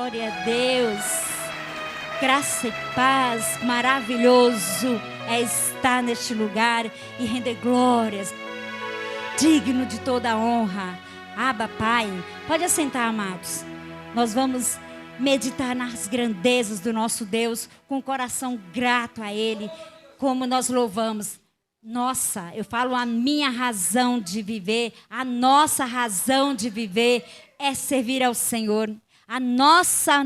Glória a Deus. Graça e paz, maravilhoso é estar neste lugar e render glórias. Digno de toda honra. Abba, Pai. Pode assentar, amados. Nós vamos meditar nas grandezas do nosso Deus, com o coração grato a Ele, como nós louvamos. Nossa, eu falo a minha razão de viver, a nossa razão de viver é servir ao Senhor. A nossa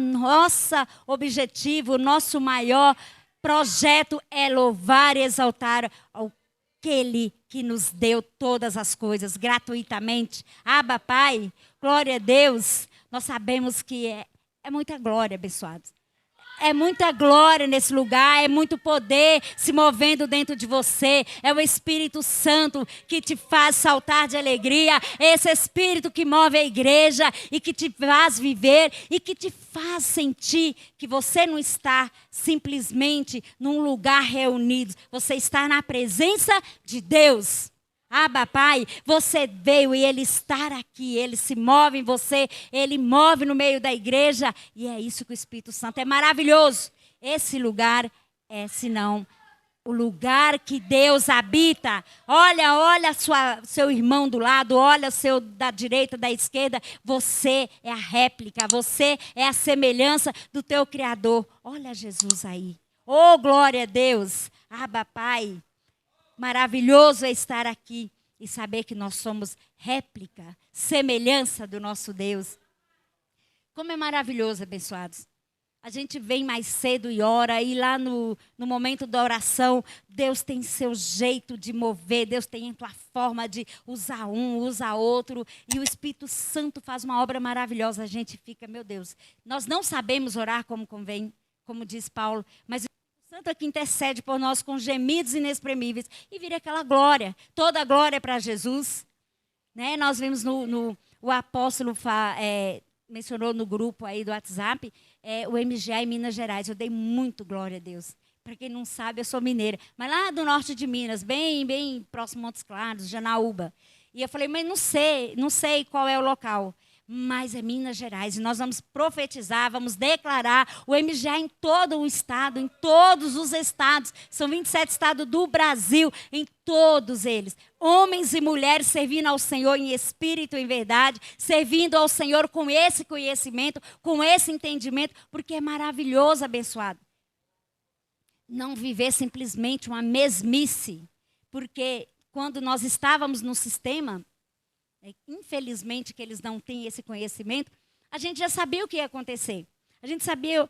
objetivo, o nosso maior projeto é louvar e exaltar aquele que nos deu todas as coisas gratuitamente. Abba, Pai, glória a Deus. Nós sabemos que é muita glória, abençoados. É muita glória nesse lugar, é muito poder se movendo dentro de você. É o Espírito Santo que te faz saltar de alegria. É esse Espírito que move a igreja e que te faz viver e que te faz sentir que você não está simplesmente num lugar reunido. Você está na presença de Deus. Abba, Pai, você veio e Ele está aqui, Ele se move em você, Ele move no meio da igreja, e é isso que o Espírito Santo é maravilhoso. Esse lugar é, senão, o lugar que Deus habita. Olha seu irmão do lado, olha o seu da direita, da esquerda, você é a réplica, você é a semelhança do teu Criador. Olha Jesus aí. Oh, glória a Deus. Abba, Pai. Maravilhoso é estar aqui e saber que nós somos réplica, semelhança do nosso Deus. Como é maravilhoso, abençoados. A gente vem mais cedo e ora, e lá no momento da oração, Deus tem seu jeito de mover, Deus tem a forma de usar um, usar outro, e o Espírito Santo faz uma obra maravilhosa. A gente fica, meu Deus, nós não sabemos orar como convém, como diz Paulo, mas Santo é que intercede por nós com gemidos inexprimíveis. E vira aquela glória. Toda a glória é para Jesus. Né? Nós vimos o apóstolo mencionou no grupo aí do WhatsApp, o MGA em Minas Gerais. Eu dei muito glória a Deus. Para quem não sabe, eu sou mineira. Mas lá do norte de Minas, bem próximo a Montes Claros, Janaúba. E eu falei, mas não sei qual é o local. Mas é Minas Gerais, e nós vamos profetizar, vamos declarar o MGA em todo o estado, em todos os estados, são 27 estados do Brasil, em todos eles. Homens e mulheres servindo ao Senhor em espírito e em verdade, servindo ao Senhor com esse conhecimento, com esse entendimento, porque é maravilhoso, abençoado. Não viver simplesmente uma mesmice, porque quando nós estávamos no sistema, infelizmente que eles não têm esse conhecimento, a gente já sabia o que ia acontecer. A gente sabia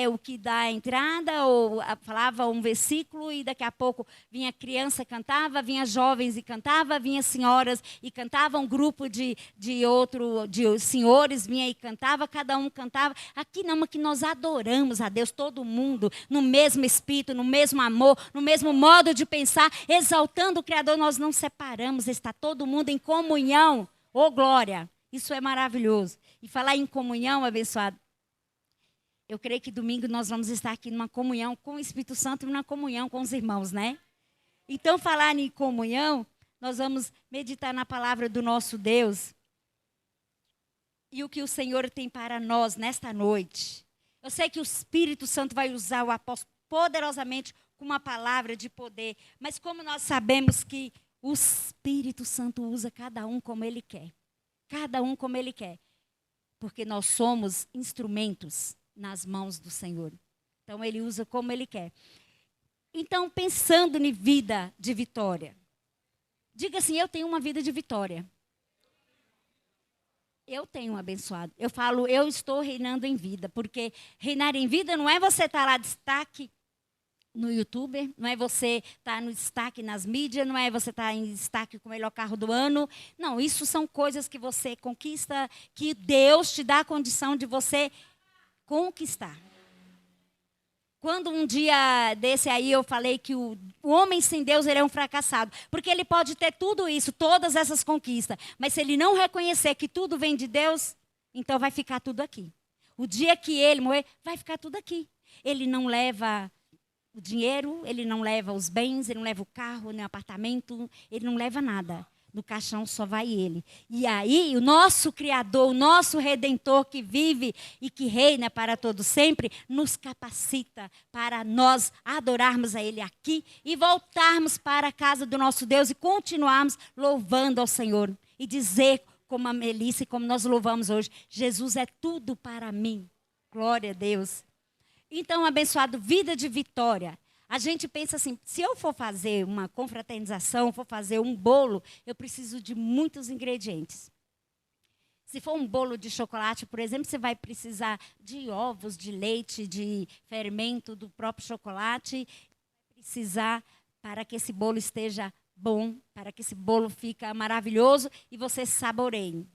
o que dá a entrada, ou falava um versículo e daqui a pouco vinha criança e cantava, vinha jovens e cantava, vinha senhoras e cantava, um grupo de senhores vinha e cantava, cada um cantava. Aqui não, que nós adoramos a Deus, todo mundo, no mesmo espírito, no mesmo amor, no mesmo modo de pensar, exaltando o Criador, nós não separamos, está todo mundo em comunhão. Oh, glória! Isso é maravilhoso. E falar em comunhão, abençoado, eu creio que domingo nós vamos estar aqui numa comunhão com o Espírito Santo e numa comunhão com os irmãos, né? Então, falar em comunhão, nós vamos meditar na palavra do nosso Deus e o que o Senhor tem para nós nesta noite. Eu sei que o Espírito Santo vai usar o apóstolo poderosamente com uma palavra de poder, mas como nós sabemos que o Espírito Santo usa cada um como Ele quer. Cada um como Ele quer. Porque nós somos instrumentos nas mãos do Senhor. Então, Ele usa como Ele quer. Então, pensando em vida de vitória. Diga assim, eu tenho uma vida de vitória. Eu tenho um abençoado. Eu falo, eu estou reinando em vida. Porque reinar em vida não é você estar lá de destaque no YouTube, não é você estar no destaque nas mídias, não é você estar em destaque com o melhor carro do ano. Não, isso são coisas que você conquista, que Deus te dá a condição de você conquistar. Quando um dia desse aí eu falei que o homem sem Deus ele é um fracassado, porque ele pode ter tudo isso, todas essas conquistas, mas se ele não reconhecer que tudo vem de Deus, então vai ficar tudo aqui. O dia que ele morrer, vai ficar tudo aqui. Ele não leva o dinheiro, ele não leva os bens, ele não leva o carro, nem o apartamento, ele não leva nada. No caixão só vai ele. E aí, o nosso Criador, o nosso Redentor que vive e que reina para todo sempre, nos capacita para nós adorarmos a Ele aqui e voltarmos para a casa do nosso Deus e continuarmos louvando ao Senhor. E dizer, como a Melissa e como nós louvamos hoje, Jesus é tudo para mim. Glória a Deus. Então, abençoado, vida de vitória. A gente pensa assim, se eu for fazer uma confraternização, for fazer um bolo, eu preciso de muitos ingredientes. Se for um bolo de chocolate, por exemplo, você vai precisar de ovos, de leite, de fermento do próprio chocolate. Vai precisar para que esse bolo esteja bom, para que esse bolo fique maravilhoso e você saboreie.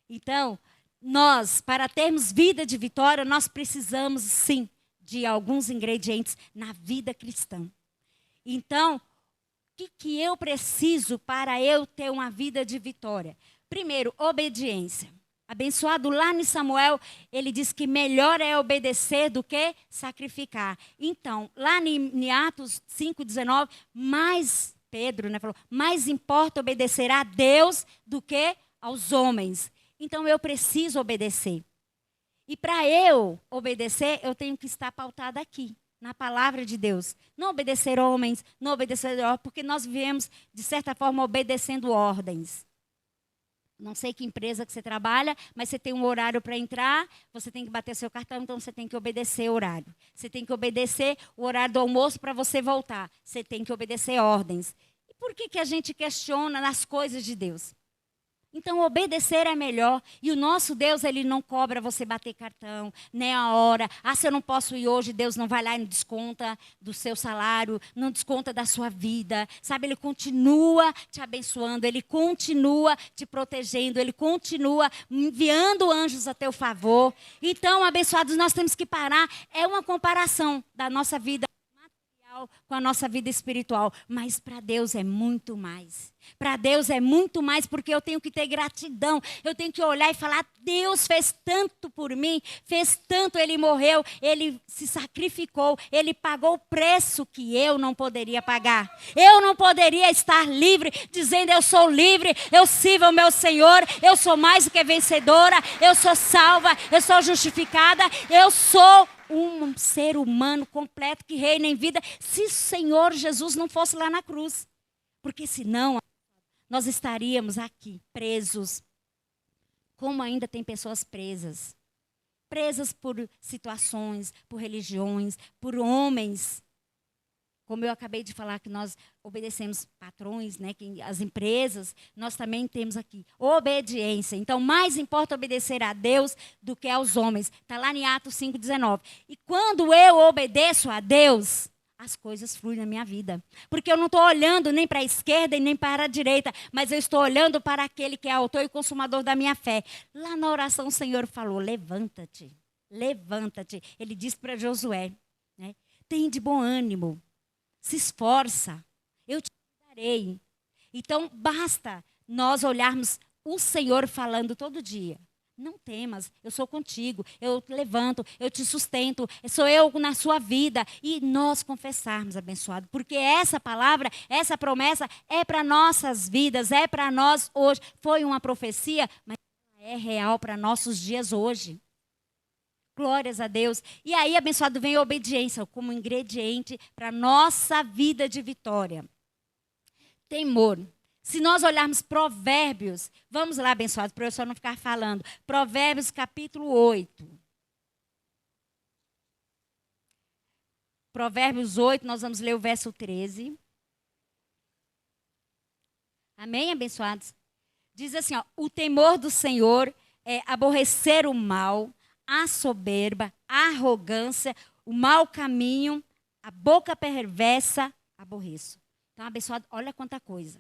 Então, nós, para termos vida de vitória, nós precisamos, sim, de alguns ingredientes na vida cristã. Então, o que eu preciso para eu ter uma vida de vitória? Primeiro, obediência. Abençoado lá em Samuel, ele diz que melhor é obedecer do que sacrificar. Então, lá em Atos 5,19, mais Pedro, né, falou, mais importa obedecer a Deus do que aos homens. Então, eu preciso obedecer. E para eu obedecer, eu tenho que estar pautada aqui, na palavra de Deus. Não obedecer homens, não obedecer ordens, porque nós vivemos, de certa forma, obedecendo ordens. Não sei que empresa que você trabalha, mas você tem um horário para entrar, você tem que bater seu cartão, então você tem que obedecer o horário. Você tem que obedecer o horário do almoço para você voltar. Você tem que obedecer ordens. E por que a gente questiona nas coisas de Deus? Então, obedecer é melhor. E o nosso Deus, Ele não cobra você bater cartão, nem a hora. Ah, se eu não posso ir hoje, Deus não vai lá e não desconta do seu salário, não desconta da sua vida. Sabe, Ele continua te abençoando, Ele continua te protegendo, Ele continua enviando anjos a teu favor. Então, abençoados, nós temos que parar. É uma comparação da nossa vida material com a nossa vida espiritual. Mas para Deus é muito mais. Para Deus é muito mais, porque eu tenho que ter gratidão. Eu tenho que olhar e falar, Deus fez tanto por mim, fez tanto, Ele morreu, Ele se sacrificou, Ele pagou o preço que eu não poderia pagar. Eu não poderia estar livre, dizendo eu sou livre, eu sirvo ao meu Senhor, eu sou mais do que vencedora, eu sou salva, eu sou justificada, eu sou um ser humano completo que reina em vida, se o Senhor Jesus não fosse lá na cruz. Porque senão nós estaríamos aqui presos. Como ainda tem pessoas presas. Presas por situações, por religiões, por homens. Como eu acabei de falar que nós obedecemos patrões, né, que as empresas, nós também temos aqui obediência. Então, mais importa obedecer a Deus do que aos homens. Está lá em Atos 5,19. E quando eu obedeço a Deus, as coisas fluem na minha vida. Porque eu não estou olhando nem para a esquerda e nem para a direita, mas eu estou olhando para aquele que é autor e consumador da minha fé. Lá na oração o Senhor falou, levanta-te, levanta-te. Ele disse para Josué, né, tem de bom ânimo, se esforça, eu te darei. Então basta nós olharmos o Senhor falando todo dia. Não temas, eu sou contigo, eu te levanto, eu te sustento, sou eu na sua vida. E nós confessarmos, abençoado, porque essa palavra, essa promessa é para nossas vidas, é para nós hoje. Foi uma profecia, mas é real para nossos dias hoje. Glórias a Deus. E aí, abençoado, vem a obediência como ingrediente para a nossa vida de vitória. Temor. Se nós olharmos Provérbios, vamos lá, abençoados, para eu só não ficar falando. Provérbios capítulo 8. Provérbios 8, nós vamos ler o verso 13. Amém, abençoados? Diz assim, ó, o temor do Senhor é aborrecer o mal, a soberba, a arrogância, o mau caminho, a boca perversa, aborreço. Então, abençoado, olha quanta coisa.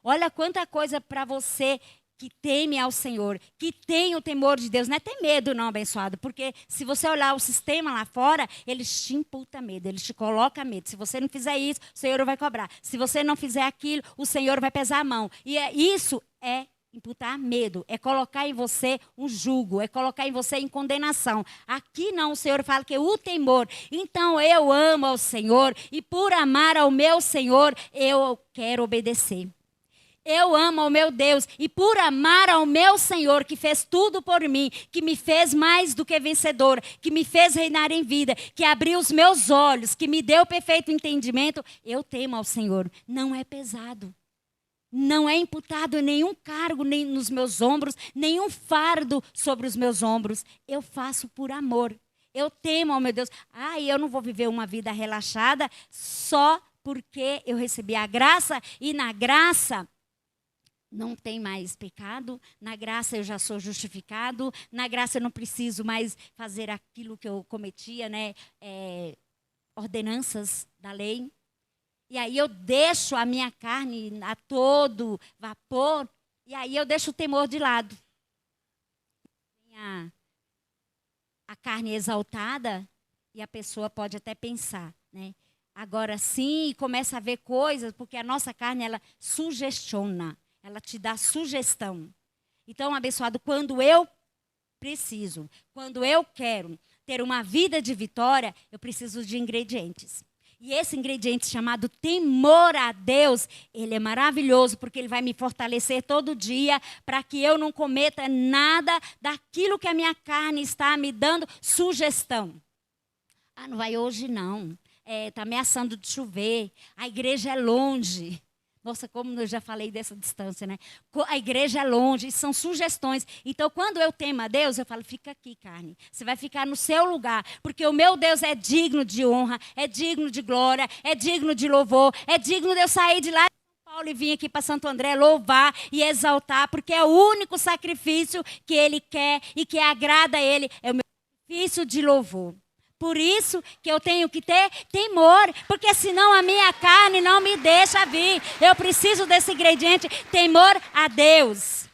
Olha quanta coisa para você que teme ao Senhor, que tem o temor de Deus. Não é ter medo não, abençoado, porque se você olhar o sistema lá fora, eles te imputam medo, eles te colocam medo. Se você não fizer isso, o Senhor vai cobrar. Se você não fizer aquilo, o Senhor vai pesar a mão. E isso é imputar medo, é colocar em você um jugo, é colocar em você em condenação. Aqui não, o Senhor fala que é o temor. Então eu amo ao Senhor e por amar ao meu Senhor, eu quero obedecer. Eu amo ao meu Deus e por amar ao meu Senhor, que fez tudo por mim, que me fez mais do que vencedor, que me fez reinar em vida, que abriu os meus olhos, que me deu perfeito entendimento, eu temo ao Senhor. Não é pesado. Não é imputado nenhum cargo nem nos meus ombros, nenhum fardo sobre os meus ombros. Eu faço por amor. Eu temo ao meu Deus. Eu não vou viver uma vida relaxada só porque eu recebi a graça e na graça não tem mais pecado, na graça eu já sou justificado, na graça eu não preciso mais fazer aquilo que eu cometia, né? Ordenanças da lei. E aí eu deixo a minha carne a todo vapor, e aí eu deixo o temor de lado. A carne exaltada, e a pessoa pode até pensar, né? Agora sim, começa a ver coisas, porque a nossa carne, ela sugestiona. Ela te dá sugestão. Então, abençoado, quando eu preciso, quando eu quero ter uma vida de vitória, eu preciso de ingredientes. E esse ingrediente chamado temor a Deus, ele é maravilhoso, porque ele vai me fortalecer todo dia para que eu não cometa nada daquilo que a minha carne está me dando sugestão. Não vai hoje não. Está ameaçando de chover. A igreja é longe. Nossa, como eu já falei dessa distância, né? A igreja é longe, são sugestões. Então, quando eu temo a Deus, eu falo, fica aqui, carne. Você vai ficar no seu lugar, porque o meu Deus é digno de honra, é digno de glória, é digno de louvor, é digno de eu sair de lá de São Paulo e vir aqui para Santo André louvar e exaltar, porque é o único sacrifício que Ele quer e que agrada a Ele, é o meu sacrifício de louvor. Por isso que eu tenho que ter temor, porque senão a minha carne não me deixa vir. Eu preciso desse ingrediente, temor a Deus.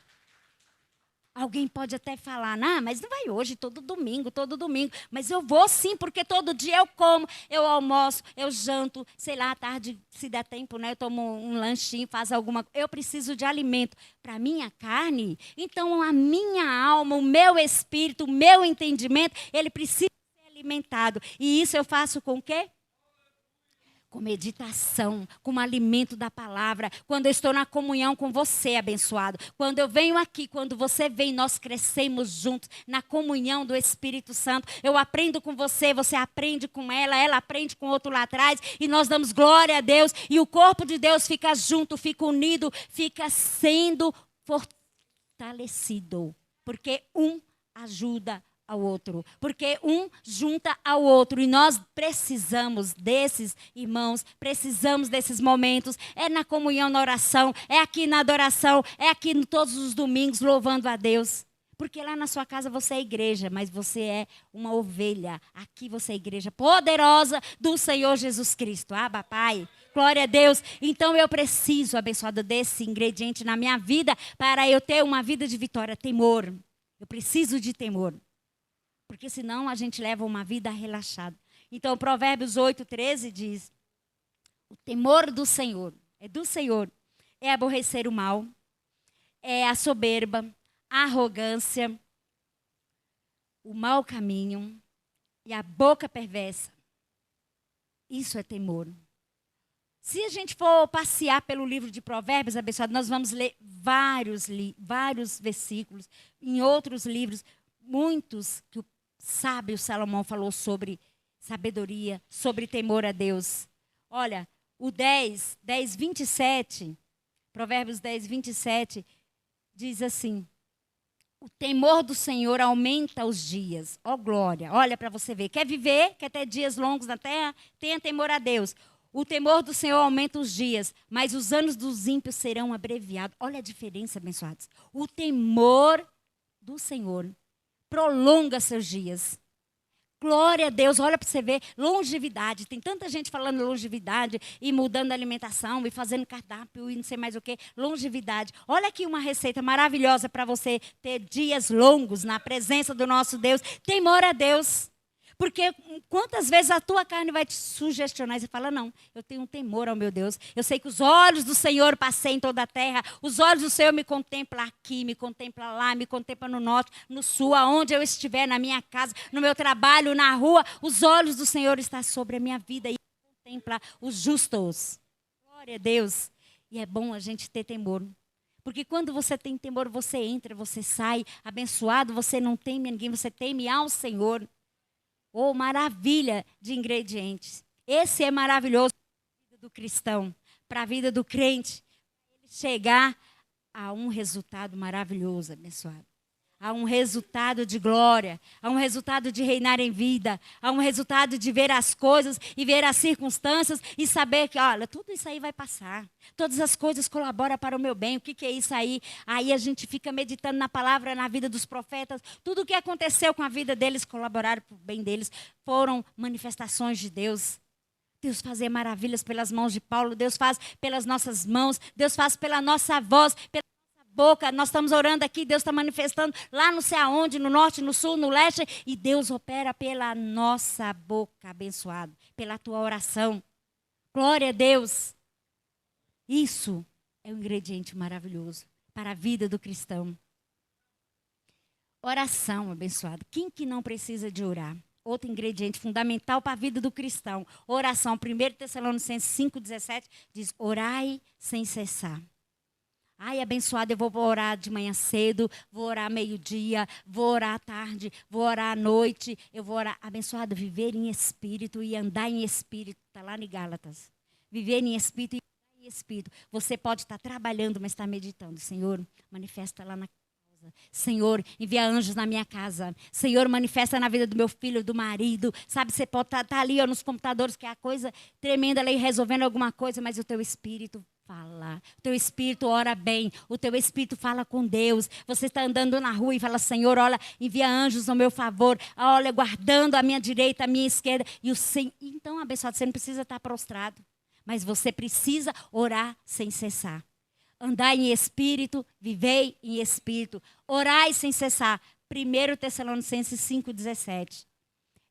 Alguém pode até falar, mas não vai hoje, todo domingo. Mas eu vou sim, porque todo dia eu como, eu almoço, eu janto, sei lá, à tarde, se der tempo, né? Eu tomo um lanchinho, faço alguma coisa. Eu preciso de alimento para a minha carne. Então a minha alma, o meu espírito, o meu entendimento, ele precisa alimentado. E isso eu faço com o quê? Com meditação, com o alimento da palavra. Quando eu estou na comunhão com você, abençoado. Quando eu venho aqui, quando você vem, nós crescemos juntos na comunhão do Espírito Santo. Eu aprendo com você, você aprende com ela aprende com outro lá atrás. E nós damos glória a Deus. E o corpo de Deus fica junto, fica unido, fica sendo fortalecido. Porque um ajuda ao outro, porque um junta ao outro, e nós precisamos desses irmãos, precisamos desses momentos, é na comunhão, na oração, é aqui na adoração, é aqui todos os domingos louvando a Deus, porque lá na sua casa você é igreja, mas você é uma ovelha, aqui você é igreja poderosa do Senhor Jesus Cristo. Abba, Pai, glória a Deus. Então eu preciso, abençoado, desse ingrediente na minha vida, para eu ter uma vida de vitória, temor. Eu preciso de temor. Porque senão a gente leva uma vida relaxada. Então, Provérbios 8:13 diz: o temor do Senhor, é aborrecer o mal, é a soberba, a arrogância, o mau caminho e a boca perversa. Isso é temor. Se a gente for passear pelo livro de Provérbios, abençoado, nós vamos ler vários versículos, em outros livros, muitos que o sábio Salomão falou sobre sabedoria, sobre temor a Deus. Olha, o 10:27, Provérbios 10:27, diz assim: o temor do Senhor aumenta os dias. Ó glória, olha para você ver. Quer viver, quer ter dias longos na terra? Tenha temor a Deus. O temor do Senhor aumenta os dias, mas os anos dos ímpios serão abreviados. Olha a diferença, abençoados. O temor do Senhor prolonga seus dias. Glória a Deus, olha para você ver, longevidade. Tem tanta gente falando longevidade e mudando a alimentação e fazendo cardápio e não sei mais o que. Longevidade. Olha aqui uma receita maravilhosa para você ter dias longos na presença do nosso Deus. Temor a Deus. Porque quantas vezes a tua carne vai te sugestionar e você fala, não, eu tenho um temor ao meu Deus. Eu sei que os olhos do Senhor passeiam em toda a terra. Os olhos do Senhor me contemplam aqui, me contemplam lá, me contemplam no norte, no sul, aonde eu estiver, na minha casa, no meu trabalho, na rua. Os olhos do Senhor estão sobre a minha vida e contempla os justos. Glória a Deus. E é bom a gente ter temor. Porque quando você tem temor, você entra, você sai abençoado, você não teme a ninguém, você teme ao Senhor. Oh, maravilha de ingredientes. Esse é maravilhoso para a vida do cristão, para a vida do crente. Ele chegar a um resultado maravilhoso, abençoado. A um resultado de glória, a um resultado de reinar em vida, a um resultado de ver as coisas e ver as circunstâncias e saber que, olha, tudo isso aí vai passar. Todas as coisas colaboram para o meu bem. O que é isso aí? Aí a gente fica meditando na palavra, na vida dos profetas. Tudo o que aconteceu com a vida deles colaboraram para o bem deles. Foram manifestações de Deus. Deus fazia maravilhas pelas mãos de Paulo. Deus faz pelas nossas mãos. Deus faz pela nossa voz, pela boca, nós estamos orando aqui, Deus está manifestando lá não sei aonde, no norte, no sul, no leste, e Deus opera pela nossa boca, abençoado, pela tua oração. Glória a Deus. Isso é um ingrediente maravilhoso para a vida do cristão. Oração, abençoado. Quem que não precisa de orar? Outro ingrediente fundamental para a vida do cristão. Oração. 1 Tessalonicenses 5,17 diz, orai sem cessar. Ai, abençoado, eu vou orar de manhã cedo, vou orar meio-dia, vou orar à tarde, vou orar à noite, eu vou orar. Abençoado, viver em espírito e andar em espírito. Está lá em Gálatas. Viver em espírito e andar em espírito. Você pode estar trabalhando, mas está meditando. Senhor, manifesta lá na casa. Senhor, envia anjos na minha casa. Senhor, manifesta na vida do meu filho, do marido. Sabe, você pode estar ali ó, nos computadores, que é a coisa tremenda ali, resolvendo alguma coisa, mas o teu espírito fala, o teu espírito ora bem, o teu espírito fala com Deus. Você está andando na rua e fala, Senhor, olha, envia anjos ao meu favor, olha, guardando a minha direita, a minha esquerda. E o Senhor, então, abençoado, você não precisa estar prostrado, mas você precisa orar sem cessar. Andar em espírito, vivei em espírito, orai sem cessar. 1 Tessalonicenses 5,17.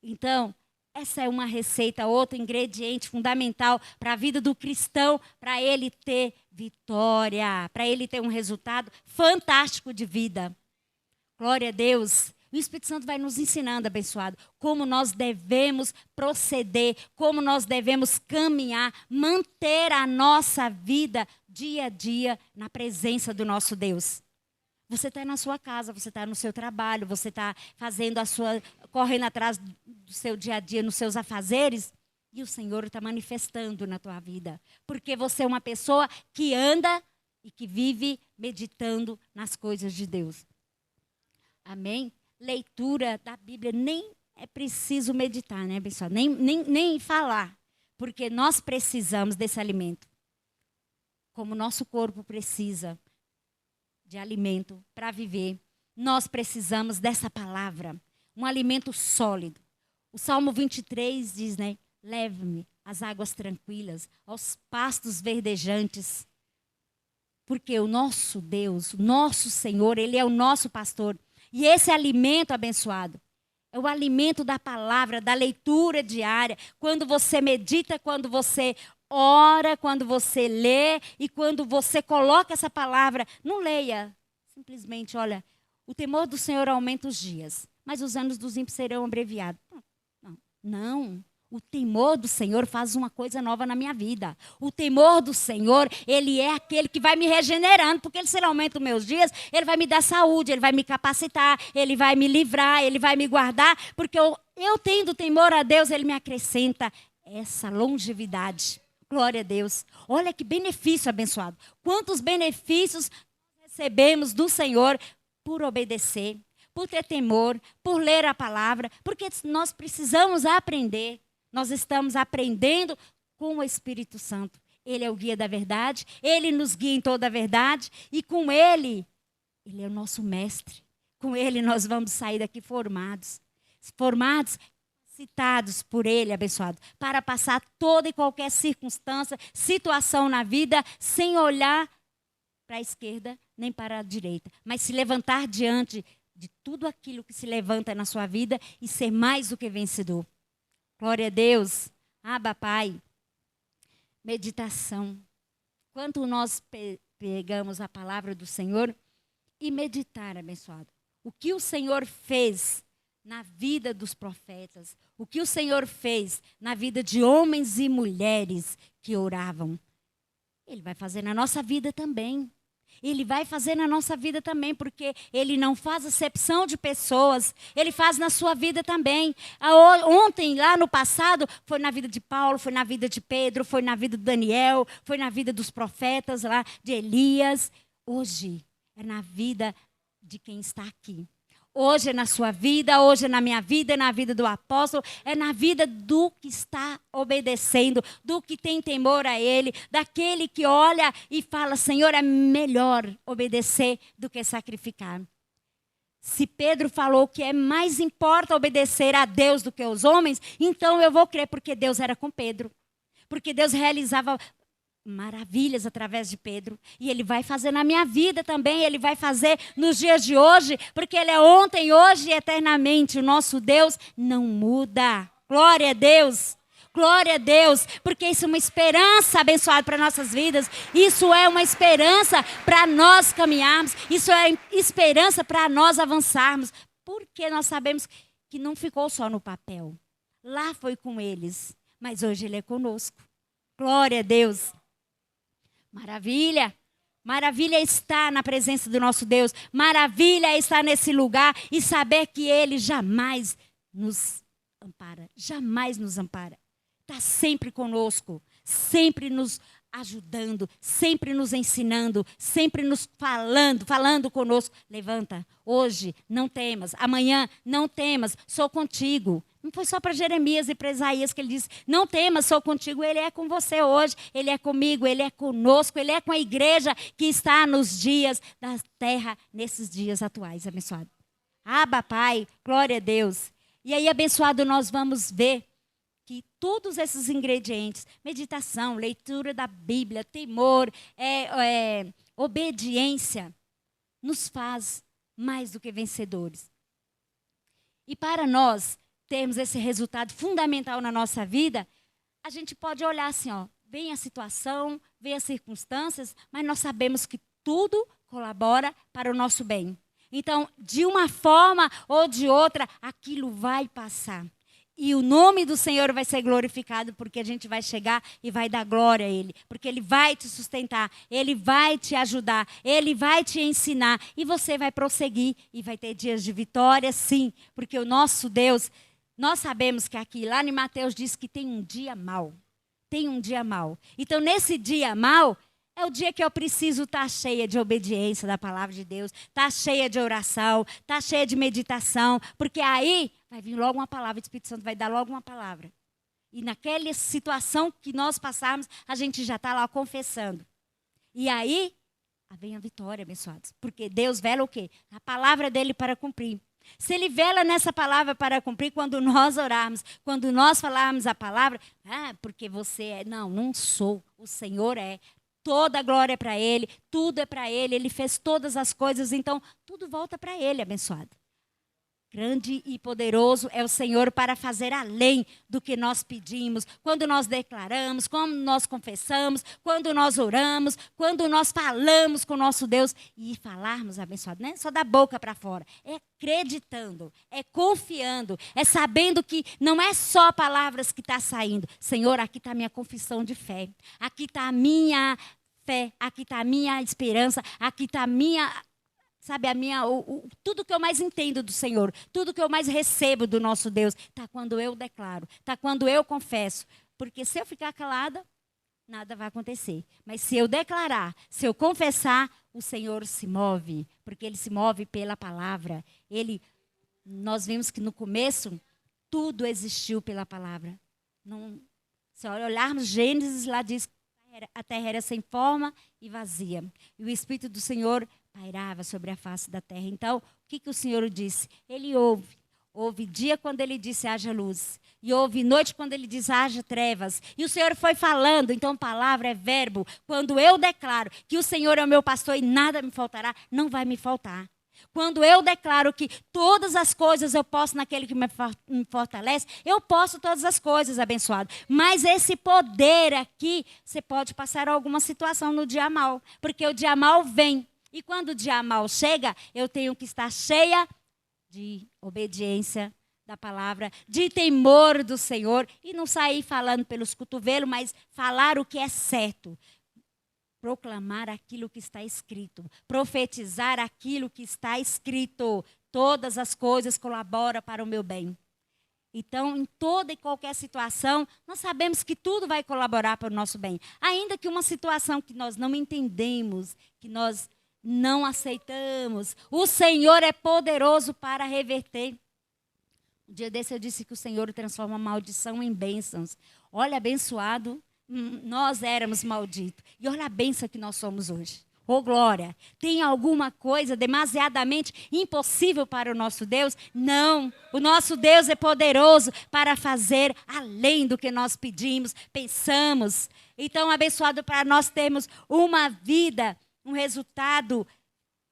Então, essa é uma receita, outro ingrediente fundamental para a vida do cristão, para ele ter vitória, para ele ter um resultado fantástico de vida. Glória a Deus. O Espírito Santo vai nos ensinando, abençoado, como nós devemos proceder, como nós devemos caminhar, manter a nossa vida dia a dia na presença do nosso Deus. Você está na sua casa, você está no seu trabalho, você está fazendo correndo atrás do seu dia a dia, nos seus afazeres, e o Senhor está manifestando na tua vida. Porque você é uma pessoa que anda e que vive meditando nas coisas de Deus. Amém? Leitura da Bíblia, nem é preciso meditar, né, pessoal? Nem falar, porque nós precisamos desse alimento. Como o nosso corpo precisa de alimento para viver, nós precisamos dessa palavra, um alimento sólido. O Salmo 23 diz, né? Leve-me às águas tranquilas, aos pastos verdejantes. Porque o nosso Deus, o nosso Senhor, Ele é o nosso pastor. E esse alimento abençoado é o alimento da palavra, da leitura diária. Quando você medita, quando você ora, quando você lê e quando você coloca essa palavra, não leia. Simplesmente, olha, o temor do Senhor aumenta os dias, mas os anos dos ímpios serão abreviados. Não. O temor do Senhor faz uma coisa nova na minha vida. O temor do Senhor, Ele é aquele que vai me regenerando, porque se Ele aumenta os meus dias, Ele vai me dar saúde, Ele vai me capacitar, Ele vai me livrar, Ele vai me guardar, porque eu tendo temor a Deus, Ele me acrescenta essa longevidade. Glória a Deus. Olha que benefício abençoado. Quantos benefícios recebemos do Senhor por obedecer, por ter temor, por ler a palavra, porque nós precisamos aprender. Nós estamos aprendendo com o Espírito Santo. Ele é o guia da verdade, Ele nos guia em toda a verdade e com Ele é o nosso mestre. Com Ele nós vamos sair daqui formados, citados por Ele, abençoado, para passar toda e qualquer circunstância, situação na vida, sem olhar para a esquerda nem para a direita, mas se levantar diante de tudo aquilo que se levanta na sua vida e ser mais do que vencedor. Glória a Deus. Abba, Pai. Meditação. Quanto nós pegamos a palavra do Senhor e meditar, abençoado. O que o Senhor fez na vida dos profetas. O que o Senhor fez na vida de homens e mulheres que oravam. Ele vai fazer na nossa vida também. Ele vai fazer na nossa vida também, porque Ele não faz acepção de pessoas. Ele faz na sua vida também. Ontem, lá no passado, foi na vida de Paulo, foi na vida de Pedro, foi na vida de Daniel, foi na vida dos profetas lá, de Elias. Hoje é na vida de quem está aqui. Hoje é na sua vida, hoje é na minha vida, é na vida do apóstolo, é na vida do que está obedecendo, do que tem temor a Ele, daquele que olha e fala, Senhor, é melhor obedecer do que sacrificar. Se Pedro falou que é mais importa obedecer a Deus do que aos homens, então eu vou crer, porque Deus era com Pedro. Porque Deus realizava maravilhas através de Pedro. E Ele vai fazer na minha vida também. Ele vai fazer nos dias de hoje. Porque Ele é ontem, hoje e eternamente. O nosso Deus não muda. Glória a Deus. Glória a Deus. Porque isso é uma esperança abençoada para nossas vidas. Isso é uma esperança para nós caminharmos. Isso é esperança para nós avançarmos. Porque nós sabemos que não ficou só no papel. Lá foi com eles. Mas hoje Ele é conosco. Glória a Deus. Maravilha. Maravilha estar na presença do nosso Deus. Maravilha estar nesse lugar e saber que Ele jamais nos ampara. Jamais nos ampara. Está sempre conosco. Sempre nos ajudando. Sempre nos ensinando. Sempre nos falando conosco. Levanta. Hoje não temas. Amanhã não temas. Sou contigo. Não foi só para Jeremias e para Isaías que ele disse, não temas, sou contigo. Ele é com você hoje, Ele é comigo, Ele é conosco, Ele é com a igreja que está nos dias da terra, nesses dias atuais, abençoado. Abba, Pai, glória a Deus. E aí, abençoado, nós vamos ver que todos esses ingredientes, meditação, leitura da Bíblia, temor, obediência, nos faz mais do que vencedores. E para nós termos esse resultado fundamental na nossa vida, a gente pode olhar assim, ó, vem a situação, vem as circunstâncias, mas nós sabemos que tudo colabora para o nosso bem. Então, de uma forma ou de outra, aquilo vai passar. E o nome do Senhor vai ser glorificado, porque a gente vai chegar e vai dar glória a Ele. Porque Ele vai te sustentar, Ele vai te ajudar, Ele vai te ensinar. E você vai prosseguir e vai ter dias de vitória, sim. Porque o nosso Deus, nós sabemos que aqui, lá em Mateus, diz que tem um dia mau. Tem um dia mau. Então, nesse dia mau, é o dia que eu preciso estar cheia de obediência da palavra de Deus, estar cheia de oração, estar cheia de meditação, porque aí vai vir logo uma palavra, o Espírito Santo vai dar logo uma palavra. E naquela situação que nós passarmos, a gente já está lá confessando. E aí, vem a vitória, abençoados. Porque Deus vela o quê? A palavra dele para cumprir. Se Ele vela nessa palavra para cumprir, quando nós orarmos, quando nós falarmos a palavra, porque você é. Não, não sou. O Senhor é. Toda a glória é para Ele, tudo é para Ele, Ele fez todas as coisas, então tudo volta para Ele, abençoado. Grande e poderoso é o Senhor para fazer além do que nós pedimos, quando nós declaramos, quando nós confessamos, quando nós oramos, quando nós falamos com o nosso Deus. E falarmos, abençoado, não é só da boca para fora, é acreditando, é confiando, é sabendo que não é só palavras que está saindo. Senhor, aqui está a minha confissão de fé, aqui está a minha fé, aqui está a minha esperança, aqui está a minha... Sabe, tudo que eu mais entendo do Senhor, tudo que eu mais recebo do nosso Deus, está quando eu declaro, está quando eu confesso. Porque se eu ficar calada, nada vai acontecer. Mas se eu declarar, se eu confessar, o Senhor se move, porque Ele se move pela palavra. Nós vimos que no começo, tudo existiu pela palavra. Se olharmos Gênesis, lá diz que a terra era sem forma e vazia. E o Espírito do Senhor pairava sobre a face da terra. Então, o que o Senhor disse? Ele ouve. Houve dia quando Ele disse, haja luz. E houve noite quando Ele diz, haja trevas. E o Senhor foi falando. Então, palavra é verbo. Quando eu declaro que o Senhor é o meu pastor e nada me faltará, não vai me faltar. Quando eu declaro que todas as coisas eu posso naquele que me fortalece, eu posso todas as coisas, abençoado. Mas esse poder aqui, você pode passar alguma situação no dia mal. Porque o dia mal vem. E quando o dia mal chega, eu tenho que estar cheia de obediência da palavra, de temor do Senhor. E não sair falando pelos cotovelos, mas falar o que é certo. proclamar aquilo que está escrito, profetizar aquilo que está escrito. Todas as coisas colaboram para o meu bem. Então, em toda e qualquer situação, nós sabemos que tudo vai colaborar para o nosso bem. Ainda que uma situação que nós não entendemos, que nós não aceitamos, o Senhor é poderoso para reverter. Um dia desse eu disse que o Senhor transforma a maldição em bênçãos. Olha, abençoado, nós éramos malditos. E olha a bênção que nós somos hoje. Oh, glória! Tem alguma coisa demasiadamente impossível para o nosso Deus? Não! O nosso Deus é poderoso para fazer além do que nós pedimos, pensamos. Então, abençoado para nós termos uma vida, um resultado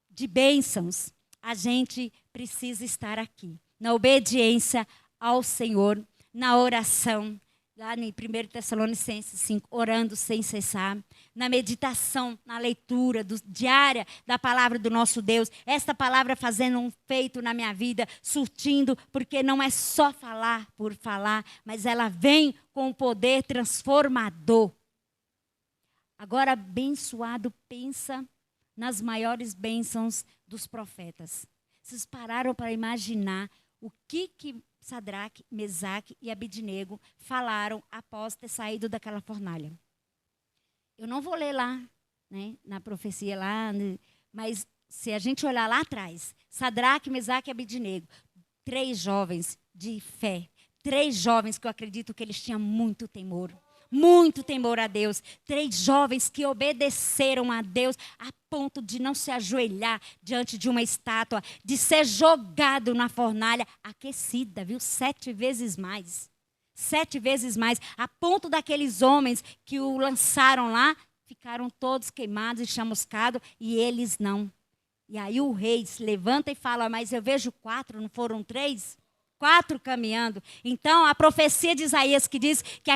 de bênçãos. A gente precisa estar aqui, na obediência ao Senhor, na oração. Lá em 1 Tessalonicenses 5, orando sem cessar, na meditação, na leitura diária da palavra do nosso Deus, esta palavra fazendo um feito na minha vida, surtindo, porque não é só falar por falar, mas ela vem com o poder transformador. Agora, abençoado, pensa nas maiores bênçãos dos profetas. Vocês pararam para imaginar o que Sadraque, Mesaque e Abidnego falaram após ter saído daquela fornalha. Eu não vou ler lá, né, na profecia lá, mas se a gente olhar lá atrás, Sadraque, Mesaque e Abidnego, 3 jovens de fé, 3 jovens que eu acredito que eles tinham muito temor a Deus. 3 jovens que obedeceram a Deus a ponto de não se ajoelhar diante de uma estátua, de ser jogado na fornalha aquecida, viu? 7 vezes mais. 7 vezes mais. A ponto daqueles homens que o lançaram lá, ficaram todos queimados e chamuscados, e eles não. E aí o rei se levanta e fala, mas eu vejo 4, não foram 3? 4 caminhando. Então, a profecia de Isaías que diz que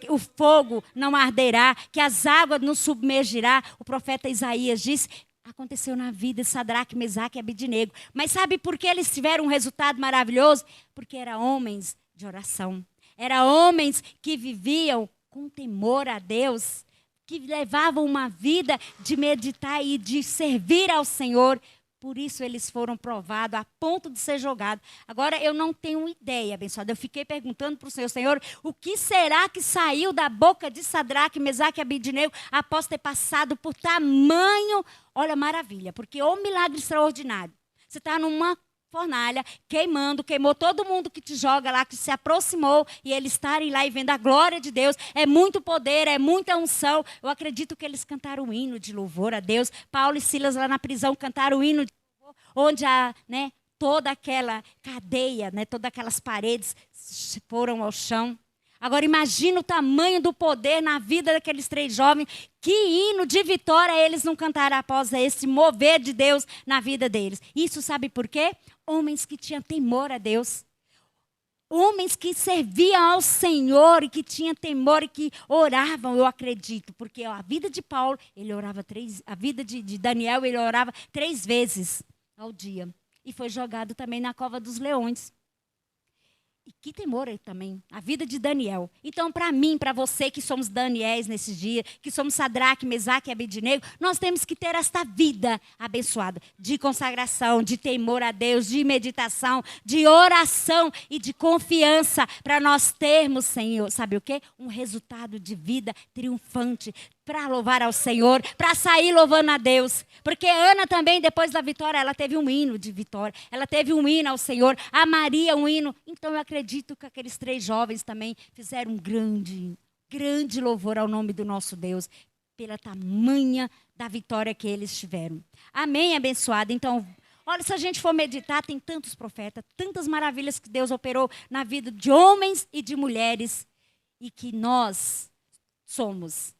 o fogo não arderá, que as águas não submergirá. O profeta Isaías diz, aconteceu na vida de Sadraque, Mesaque e Abidnego. Mas sabe por que eles tiveram um resultado maravilhoso? Porque eram homens de oração. Eram homens que viviam com temor a Deus, que levavam uma vida de meditar e de servir ao Senhor. Por isso eles foram provados a ponto de ser jogados. Agora eu não tenho ideia, abençoado. Eu fiquei perguntando para o Senhor, o que será que saiu da boca de Sadraque, Mesaque e Abidnego após ter passado por tamanho, olha, maravilha, porque é um milagre extraordinário. Você está numa fornalha, queimou todo mundo que te joga lá, que se aproximou, e eles estarem lá e vendo a glória de Deus, é muito poder, é muita unção. Eu acredito que eles cantaram um hino de louvor a Deus. Paulo e Silas lá na prisão cantaram o hino de louvor, onde toda aquela cadeia, todas aquelas paredes foram ao chão. Agora imagina o tamanho do poder na vida daqueles 3 jovens. Que hino de vitória eles não cantaram após esse mover de Deus na vida deles. Isso sabe por quê? Homens que tinham temor a Deus. Homens que serviam ao Senhor e que tinham temor e que oravam, eu acredito. Porque a vida de Paulo, ele orava 3, a vida de Daniel, ele orava 3 vezes ao dia. E foi jogado também na cova dos leões. E que temor também, a vida de Daniel. Então, para mim, para você que somos Daniéis nesse dia, que somos Sadraque, Mesaque e Abidnego, nós temos que ter esta vida abençoada de consagração, de temor a Deus, de meditação, de oração e de confiança, para nós termos, Senhor, sabe o quê? Um resultado de vida triunfante, para louvar ao Senhor, para sair louvando a Deus. Porque Ana também, depois da vitória, ela teve um hino de vitória.Ela teve um hino ao Senhor. A Maria, um hino. Então, eu acredito que aqueles 3 jovens também fizeram um grande louvor ao nome do nosso Deus, pela tamanha da vitória que eles tiveram. Amém, abençoado? Então, olha, se a gente for meditar, tem tantos profetas, tantas maravilhas que Deus operou na vida de homens e de mulheres, e que nós somos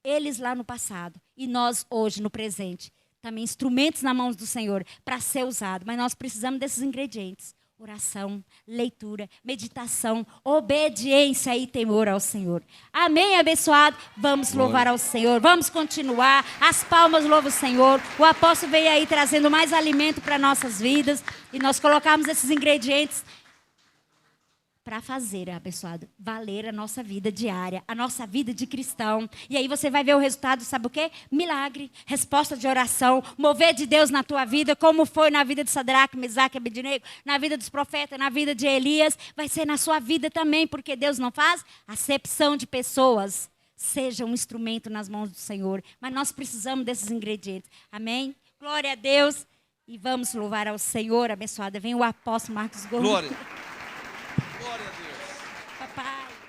eles lá no passado e nós hoje no presente, também instrumentos na mão do Senhor para ser usado, mas nós precisamos desses ingredientes: oração, leitura, meditação, obediência e temor ao Senhor. Amém, abençoado? Vamos louvar ao Senhor, vamos continuar, as palmas louvam o Senhor. O apóstolo veio aí trazendo mais alimento para nossas vidas, e nós colocamos esses ingredientes para fazer, abençoado, valer a nossa vida diária, a nossa vida de cristão. E aí você vai ver o resultado, sabe o quê? Milagre, resposta de oração, mover de Deus na tua vida, como foi na vida de Sadraque, Mesaque e Abednego, na vida dos profetas, na vida de Elias, vai ser na sua vida também, porque Deus não faz acepção de pessoas. Seja um instrumento nas mãos do Senhor. Mas nós precisamos desses ingredientes. Amém? Glória a Deus. E vamos louvar ao Senhor, abençoada. Vem o apóstolo Marcos Gomes. Glória. Glória a Deus. Papai.